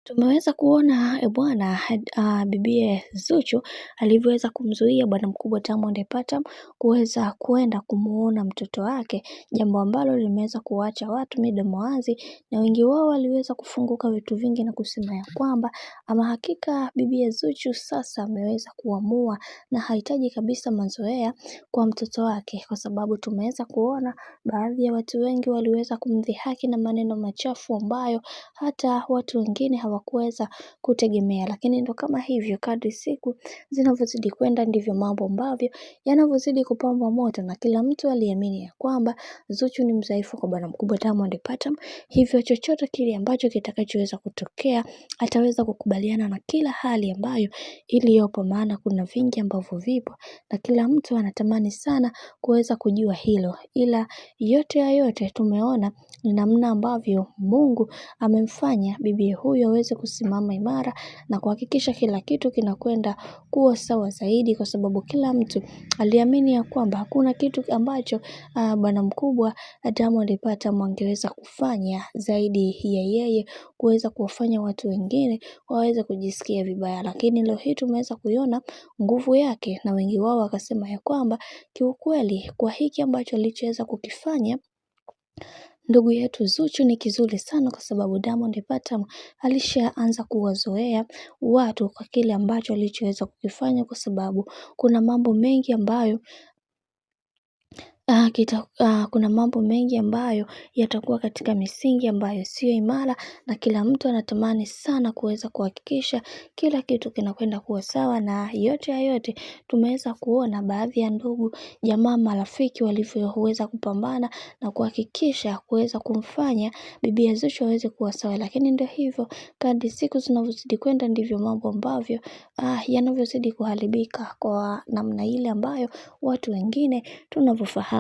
Tumeweza kuona bwana bibie Zuchu alivyoweza kumzuia bwana mkubwa Diamond Platnumz kuweza kuenda kumuona mtoto wake, jambo ambalo limeweza kuacha watu midomo wazi, na wengi wao waliweza kufunguka vitu vingi na kusema ya kwamba ama hakika bibie Zuchu sasa ameweza kuamua na hahitaji kabisa mazoea kwa mtoto wake, kwa sababu tumeweza kuona baadhi ya watu wengi waliweza kumdhihaki na maneno machafu ambayo hata watu wengine hawakuweza kutegemea. Lakini ndo kama hivyo, kadri siku zinavyozidi kwenda ndivyo mambo ambavyo yanavyozidi kupamba moto, na kila mtu aliamini ya kwamba Zuchu ni mdhaifu kwa bwana mkubwa Diamond Platnumz, hivyo chochote kile ambacho kitakachoweza kutokea ataweza kukubaliana na kila hali ambayo iliyopo, maana kuna vingi ambavyo vipo na kila mtu anatamani sana kuweza kujua hilo. Ila yote ya yote tumeona ni namna ambavyo Mungu amemfanya bibi huyo aweze kusimama imara na kuhakikisha kila kitu kinakwenda kuwa sawa zaidi, kwa sababu kila mtu aliamini ya kwamba hakuna kitu ambacho bwana mkubwa Diamond Platnumz angeweza kufanya zaidi ya yeye kuweza kuwafanya watu wengine waweze kujisikia vibaya. Lakini leo hii tumeweza kuiona nguvu yake, na wengi wao wakasema ya kwamba kiukweli kwa hiki ambacho alichoweza kukifanya ndugu yetu Zuchu ni kizuri sana, kwa sababu Diamond Platnumz alishaanza kuwazoea watu kwa kile ambacho alichoweza kukifanya, kwa sababu kuna mambo mengi ambayo kuna mambo mengi ambayo yatakuwa katika misingi ambayo sio imara, na kila mtu anatamani sana kuweza kuhakikisha kila kitu kinakwenda kuwa sawa. Na yote ya yote tumeweza kuona baadhi ya ndugu, jamaa, marafiki walivyoweza kupambana na kuhakikisha kuweza kumfanya bibi Zuchu aweze kuwa sawa. Lakini ndio hivyo, kadri siku zinavyozidi kwenda ndivyo mambo ambavyo yanavyozidi kuharibika kwa namna ile ambayo watu wengine tunavyofahamu.